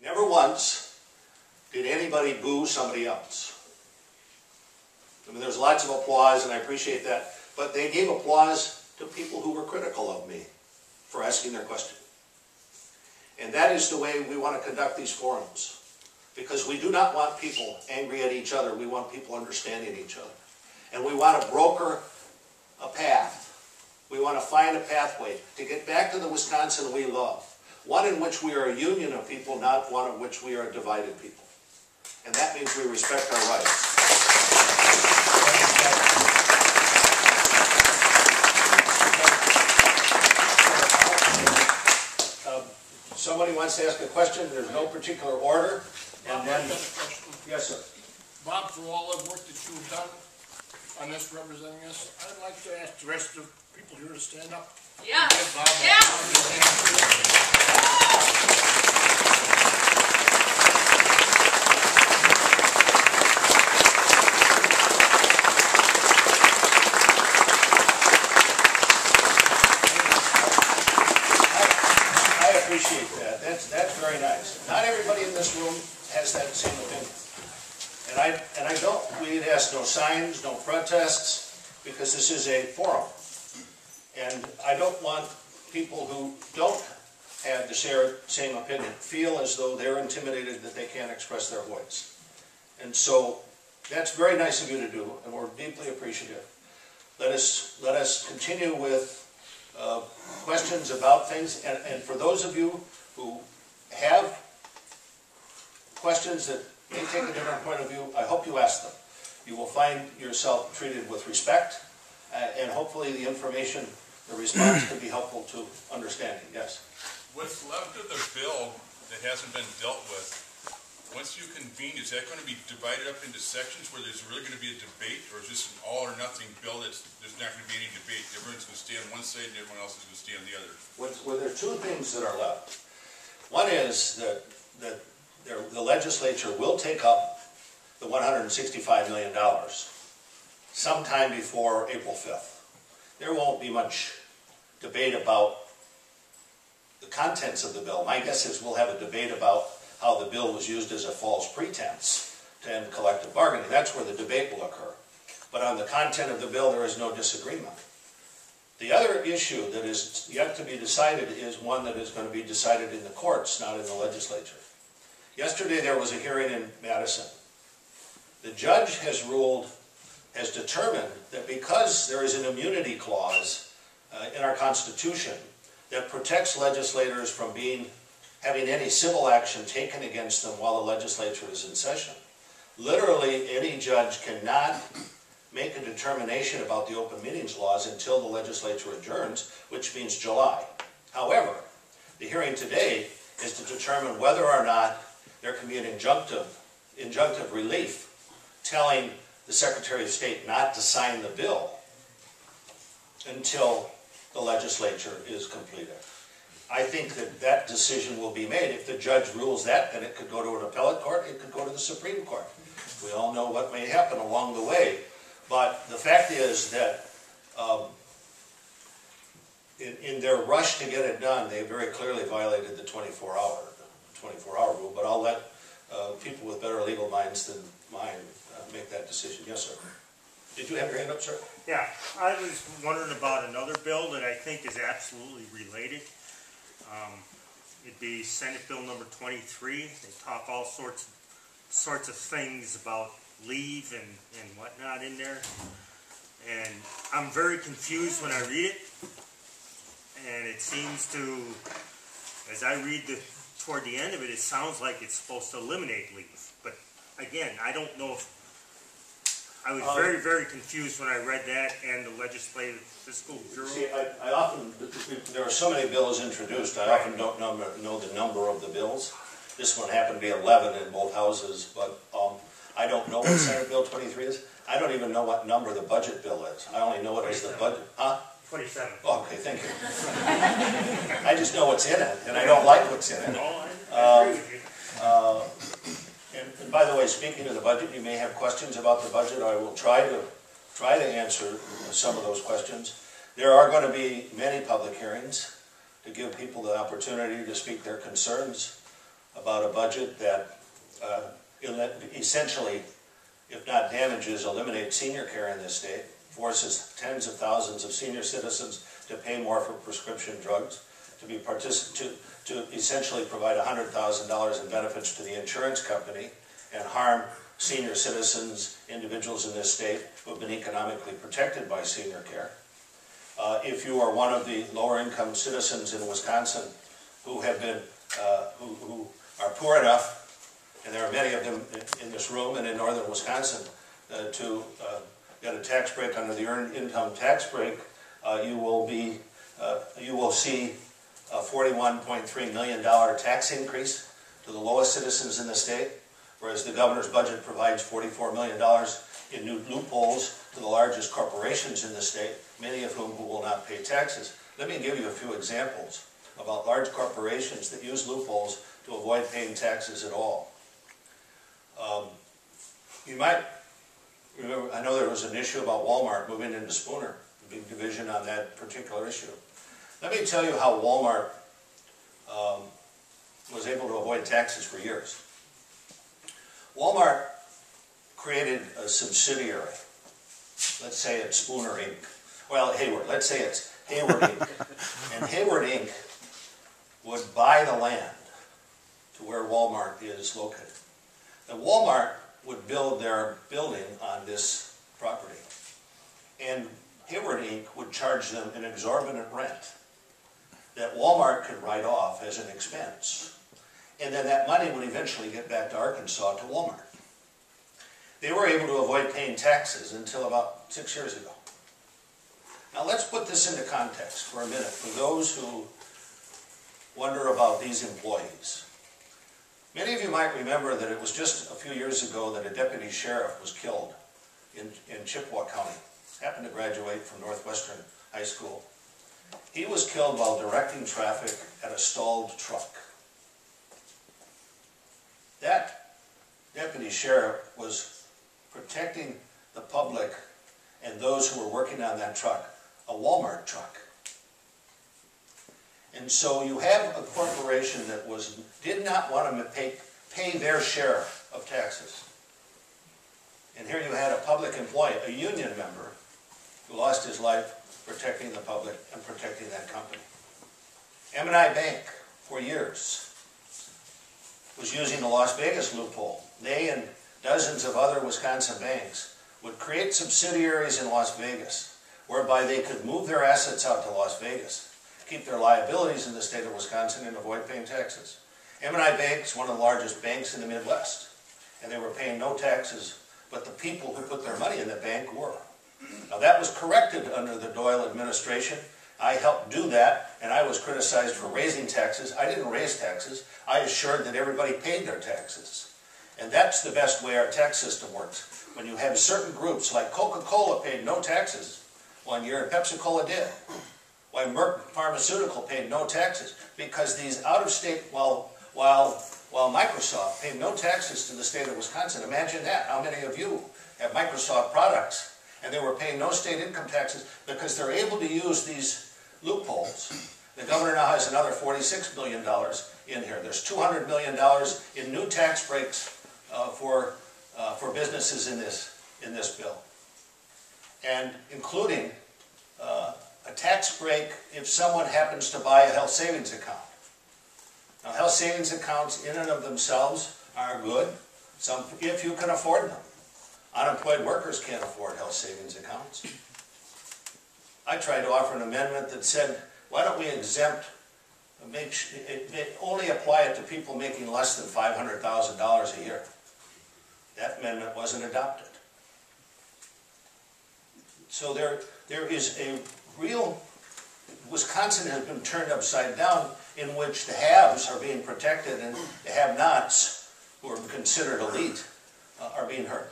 Never once did anybody boo somebody else. I mean, there's lots of applause, and I appreciate that, but they gave applause to people who were critical of me for asking their question. And that is the way we want to conduct these forums, because we do not want people angry at each other. We want people understanding each other. And we want to broker a path. We want to find a pathway to get back to the Wisconsin we love. One in which we are a union of people, not one in which we are a divided people. And that means we respect our rights. Somebody wants to ask a question. There's no particular order. And then, yes, sir. Bob, for all the work that you've done on this, representing us, I'd like to ask the rest of the people here to stand up. Yeah. Bob, yeah. Appreciate that. That's very nice. Not everybody in this room has that same opinion. And I don't, we'd ask no signs, no protests, because this is a forum. And I don't want people who don't have the same opinion feel as though they're intimidated that they can't express their voice. And so that's very nice of you to do, and we're deeply appreciative. Let us continue with questions about things, and for those of you who have questions that may take a different point of view, I hope you ask them. You will find yourself treated with respect, and hopefully the information, the response can be helpful to understanding. Yes? What's left of the bill that hasn't been dealt with, once you convene, is that going to be divided up into sections where there's really going to be a debate, or is this an all or nothing bill that's there's not going to be any debate? Everyone's going to stay on one side and everyone else is going to stay on the other. Well, there are two things that are left. One is that the legislature will take up the $165 million sometime before April 5th. There won't be much debate about the contents of the bill. My guess is we'll have a debate about how the bill was used as a false pretense to end collective bargaining. That's where the debate will occur. But on the content of the bill, there is no disagreement. The other issue that is yet to be decided is one that is going to be decided in the courts, not in the legislature. Yesterday there was a hearing in Madison. The judge has determined that because there is an immunity clause in our Constitution that protects legislators from having any civil action taken against them while the legislature is in session. Literally, any judge cannot make a determination about the open meetings laws until the legislature adjourns, which means July. However, the hearing today is to determine whether or not there can be an injunctive relief telling the Secretary of State not to sign the bill until the legislature is completed. I think that decision will be made. If the judge rules that, then it could go to an appellate court, it could go to the Supreme Court. We all know what may happen along the way. But the fact is that in their rush to get it done, they very clearly violated the 24-hour rule. But I'll let people with better legal minds than mine make that decision. Yes, sir. Did you have your hand up, sir? Yeah, I was wondering about another bill that I think is absolutely related. It'd be Senate Bill number 23. They talk all sorts of things about leave and whatnot in there. And I'm very confused when I read it. And it seems to, as I read toward the end of it, it sounds like it's supposed to eliminate leave. But again, I don't know if I was very, very confused when I read that and the legislative fiscal bureau. See, I often, there are so many bills introduced, I often don't know the number of the bills. This one happened to be 11 in both houses, but I don't know what Senate Bill 23 is. I don't even know what number the budget bill is. I only know it as the budget. Huh? 27. Oh, okay, thank you. I just know what's in it, and I don't like what's in it. I agree with you. And by the way, speaking of the budget, you may have questions about the budget. I will try to answer some of those questions. There are going to be many public hearings to give people the opportunity to speak their concerns. about a budget that essentially, if not damages, eliminates senior care in this state, forces tens of thousands of senior citizens to pay more for prescription drugs, to essentially provide $100,000 in benefits to the insurance company and harm senior citizens, individuals in this state who have been economically protected by senior care. If you are one of the lower income citizens in Wisconsin who have been, who are poor enough, and there are many of them in this room and in northern Wisconsin, to get a tax break under the earned income tax break, you will see a $41.3 million tax increase to the lowest citizens in the state, whereas the governor's budget provides $44 million in new loopholes to the largest corporations in the state, many of whom will not pay taxes. Let me give you a few examples about large corporations that use loopholes to avoid paying taxes at all. You might remember, I know there was an issue about Walmart moving into Spooner, a big division on that particular issue. Let me tell you how Walmart was able to avoid taxes for years. Walmart created a subsidiary. Let's say it's Spooner Inc. Well, Hayward. Let's say it's Hayward Inc. And Hayward Inc. would buy the land to where Walmart is located. And Walmart would build their building on this property. And Hayward Inc. would charge them an exorbitant rent that Walmart could write off as an expense. And then that money would eventually get back to Arkansas to Walmart. They were able to avoid paying taxes until about 6 years ago. Now let's put this into context for a minute for those who wonder about these employees. Many of you might remember that it was just a few years ago that a deputy sheriff was killed in Chippewa County. Happened to graduate from Northwestern High School. He was killed while directing traffic at a stalled truck. That deputy sheriff was protecting the public and those who were working on that truck, a Walmart truck. And so you have a corporation that did not want to pay their share of taxes. And here you had a public employee, a union member, who lost his life protecting the public and protecting that company. M&I Bank, for years, was using the Las Vegas loophole. They and dozens of other Wisconsin banks would create subsidiaries in Las Vegas, whereby they could move their assets out to Las Vegas, keep their liabilities in the state of Wisconsin, and avoid paying taxes. M&I Bank is one of the largest banks in the Midwest, and they were paying no taxes, but the people who put their money in the bank were. Now that was corrected under the Doyle administration. I helped do that, and I was criticized for raising taxes. I didn't raise taxes. I assured that everybody paid their taxes. And that's the best way our tax system works. When you have certain groups, like Coca-Cola paid no taxes 1 year, and Pepsi-Cola did. Why Merck Pharmaceutical paid no taxes? Because these out-of-state, while Microsoft paid no taxes to the state of Wisconsin. Imagine that. How many of you have Microsoft products and they were paying no state income taxes because they're able to use these loopholes? The governor now has another $46 million in here. There's $200 million in new tax breaks for businesses in this bill, and including a tax break if someone happens to buy a health savings account. Now, health savings accounts in and of themselves are good, if you can afford them. Unemployed workers can't afford health savings accounts. I tried to offer an amendment that said, why don't we exempt, only apply it to people making less than $500,000 a year. That amendment wasn't adopted. So there is a real, Wisconsin has been turned upside down, in which the haves are being protected and the have-nots, who are considered elite, are being hurt.